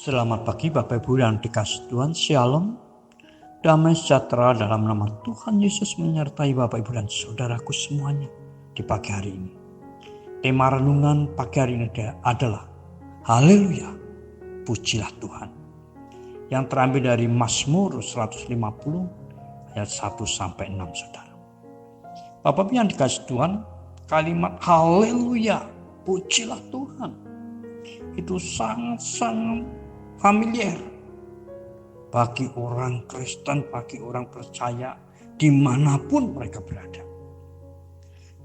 Selamat pagi Bapak Ibu yang dikasihi Tuhan, Shalom. Damai sejahtera dalam nama Tuhan Yesus menyertai Bapak Ibu dan saudaraku semuanya di pagi hari ini. Tema renungan pagi hari ini adalah Haleluya, pujilah Tuhan. Yang terambil dari Mazmur 150 ayat 1-6 saudara. Bapak Ibu yang dikasihi Tuhan, kalimat Haleluya, pujilah Tuhan itu sangat-sangat familiar bagi orang Kristen, bagi orang percaya dimanapun mereka berada.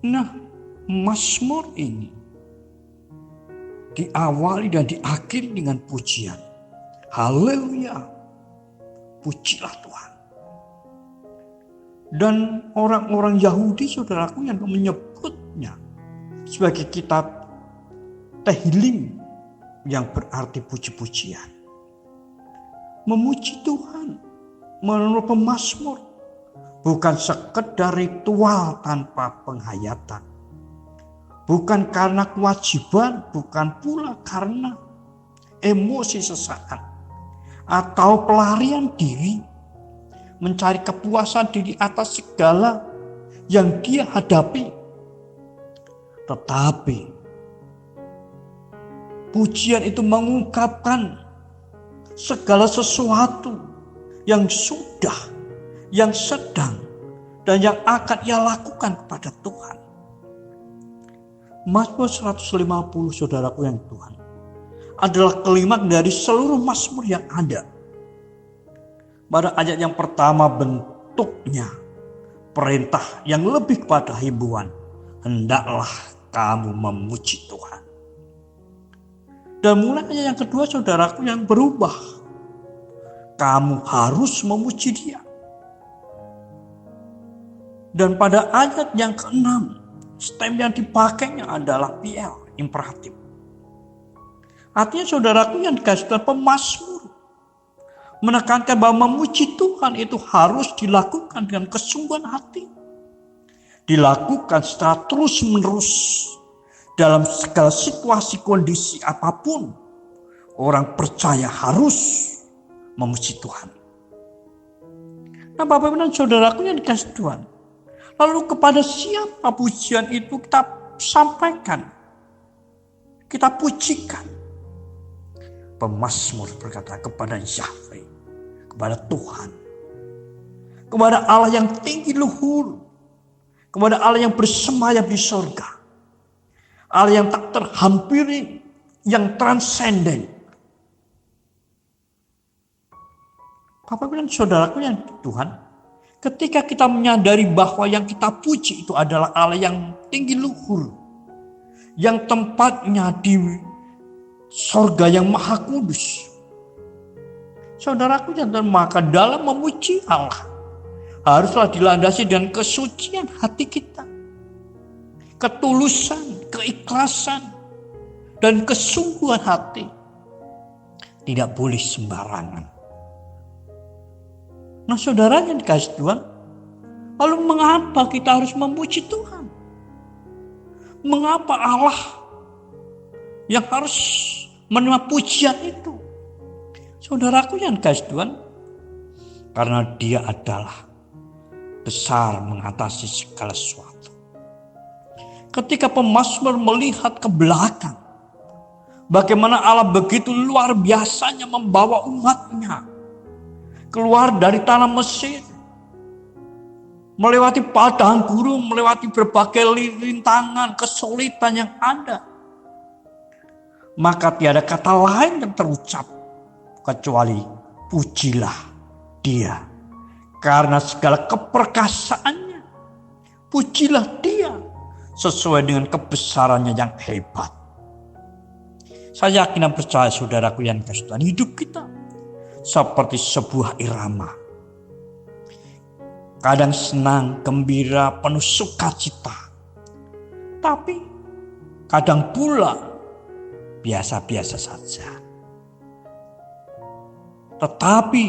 Nah, Mazmur ini diawali dan diakhiri dengan pujian. Haleluya, pujilah Tuhan. Dan orang-orang Yahudi, saudaraku, yang menyebutnya sebagai kitab Tehillim, yang berarti puji-pujian. Memuji Tuhan menurut pemazmur bukan sekedar ritual tanpa penghayatan. Bukan karena kewajiban, bukan pula karena emosi sesaat atau pelarian diri mencari kepuasan diri atas segala yang dia hadapi. Tetapi pujian itu mengungkapkan segala sesuatu yang sudah, yang sedang, dan yang akan ia lakukan kepada Tuhan. Mazmur 150, saudaraku yang Tuhan, adalah kalimat dari seluruh mazmur yang ada. Pada ayat yang pertama bentuknya perintah yang lebih kepada himbauan. Hendaklah kamu memuji Tuhan. Dan mulai ayat yang kedua, saudaraku, yang berubah. Kamu harus memuji Dia. Dan pada ayat yang ke-6, stem yang dipakainya adalah PL, imperatif. Artinya, saudaraku yang dikasih Tuhan, pemazmur menekankan bahwa memuji Tuhan itu harus dilakukan dengan kesungguhan hati. Dilakukan secara terus-menerus. Dalam segala situasi kondisi apapun, orang percaya harus memuji Tuhan. Nah, Bapak Ibu dan saudaraku yang dikasihi Tuhan, lalu kepada siapa pujian itu kita sampaikan, kita pujikan? Pemazmur berkata kepada Yahweh, kepada Tuhan, kepada Allah yang tinggi luhur, kepada Allah yang bersemayam di surga. Allah yang tak terhampiri, yang transenden. Bapak dan saudaraku yang Tuhan, ketika kita menyadari bahwa yang kita puji itu adalah Allah yang tinggi luhur, yang tempatnya di sorga yang maha kudus. Saudaraku yang Tuhan, maka dalam memuji Allah haruslah dilandasi dengan kesucian hati kita, ketulusan, keikhlasan, dan kesungguhan hati. Tidak boleh sembarangan. Nah, saudara yang dikasihi Tuhan, lalu mengapa kita harus memuji Tuhan? Mengapa Allah yang harus menerima pujian itu? Saudaraku yang dikasihi Tuhan, karena Dia adalah besar mengatasi segala sesuatu. Ketika pemazmur melihat ke belakang, bagaimana Allah begitu luar biasanya membawa umatnya keluar dari tanah Mesir, melewati padang gurun, melewati berbagai rintangan, kesulitan yang ada, maka tiada kata lain yang terucap kecuali pujilah Dia karena segala keperkasaannya. Pujilah Dia sesuai dengan kebesarannya yang hebat. Saya yakin dan percaya, saudaraku yang dikasihi Tuhan, hidup kita seperti sebuah irama. Kadang senang, gembira, penuh sukacita. Tapi kadang pula biasa-biasa saja. Tetapi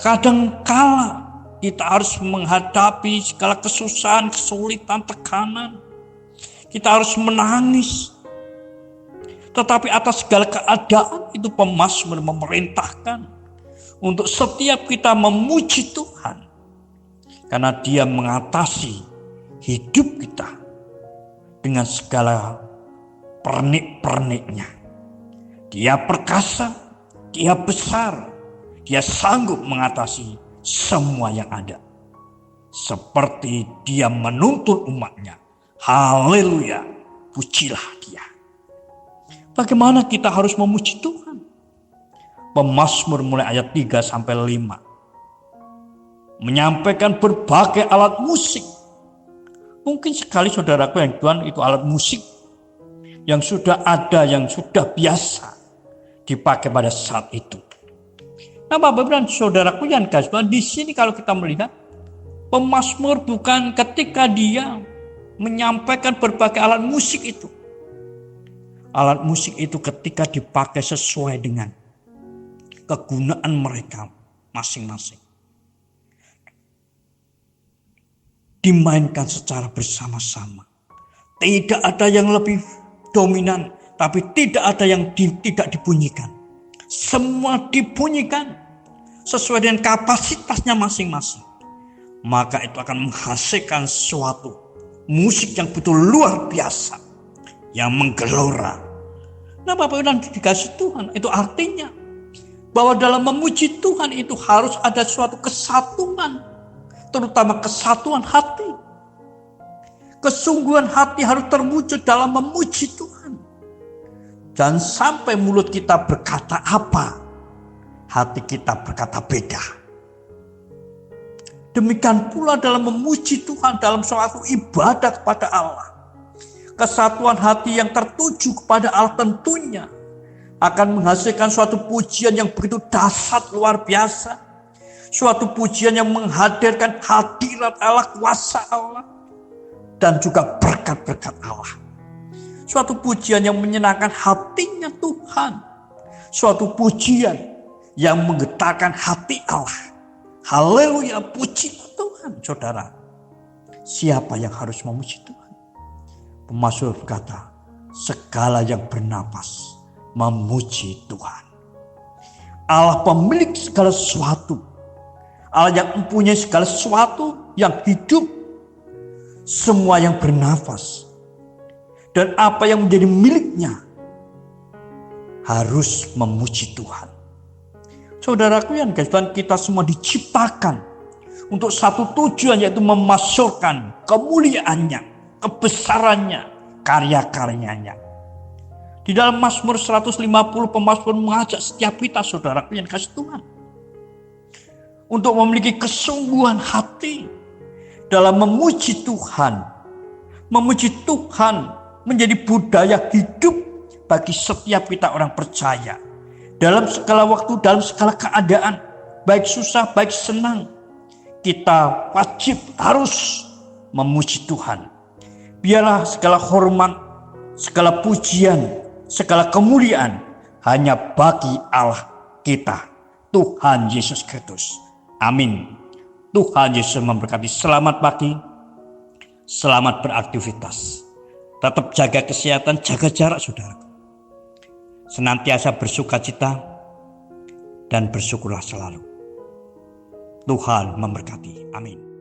kadang kala kita harus menghadapi segala kesusahan, kesulitan, tekanan, kita harus menangis. Tetapi atas segala keadaan itu pemazmur memerintahkan untuk setiap kita memuji Tuhan. Karena Dia mengatasi hidup kita dengan segala pernik-perniknya. Dia perkasa, Dia besar, Dia sanggup mengatasi semua yang ada. Seperti Dia menuntun umatnya. Haleluya, pujilah Dia. Bagaimana kita harus memuji Tuhan? Pemazmur mulai ayat 3 sampai 5 menyampaikan berbagai alat musik. Mungkin sekali saudaraku yang Tuhan itu alat musik yang sudah ada, yang sudah biasa dipakai pada saat itu. Nah, Bapak dan saudaraku yang kasih Tuhan, di sini kalau kita melihat pemazmur bukan ketika dia menyampaikan berbagai alat musik itu. Alat musik itu ketika dipakai sesuai dengan kegunaan mereka masing-masing. Dimainkan secara bersama-sama. Tidak ada yang lebih dominan, tapi tidak ada yang tidak dibunyikan. Semua dibunyikan sesuai dengan kapasitasnya masing-masing. Maka itu akan menghasilkan suatu musik yang betul luar biasa, yang menggelora. Nah, Bapak dan dikasih Tuhan, itu artinya bahwa dalam memuji Tuhan itu harus ada suatu kesatuan, terutama kesatuan hati. Kesungguhan hati harus terwujud dalam memuji Tuhan. Jangan sampai mulut kita berkata apa, hati kita berkata beda. Demikian pula dalam memuji Tuhan dalam suatu ibadah kepada Allah. Kesatuan hati yang tertuju kepada Allah tentunya akan menghasilkan suatu pujian yang begitu dahsyat luar biasa. Suatu pujian yang menghadirkan hadirat Allah, kuasa Allah, dan juga berkat-berkat Allah. Suatu pujian yang menyenangkan hatinya Tuhan. Suatu pujian yang menggetarkan hati Allah. Haleluya, puji Tuhan, saudara. Siapa yang harus memuji Tuhan? Pemazmur berkata, segala yang bernapas memuji Tuhan. Allah pemilik segala sesuatu. Allah yang mempunyai segala sesuatu yang hidup. Semua yang bernafas. Dan apa yang menjadi miliknya harus memuji Tuhan. Saudaraku yang kasih, kita semua diciptakan untuk satu tujuan, yaitu memasukkan kemuliaannya, kebesarannya, karya-karyanya. Di dalam Mazmur 150, pemazmur mengajak setiap kita, saudaraku yang kasih Tuhan, untuk memiliki kesungguhan hati dalam memuji Tuhan. Memuji Tuhan menjadi budaya hidup bagi setiap kita orang percaya. Dalam segala waktu, dalam segala keadaan, baik susah, baik senang, kita wajib harus memuji Tuhan. Biarlah segala hormat, segala pujian, segala kemuliaan hanya bagi Allah kita, Tuhan Yesus Kristus. Amin. Tuhan Yesus memberkati. Selamat pagi, selamat beraktivitas. Tetap jaga kesehatan, jaga jarak, saudara. Senantiasa bersukacita dan bersyukurlah selalu. Tuhan memberkati. Amin.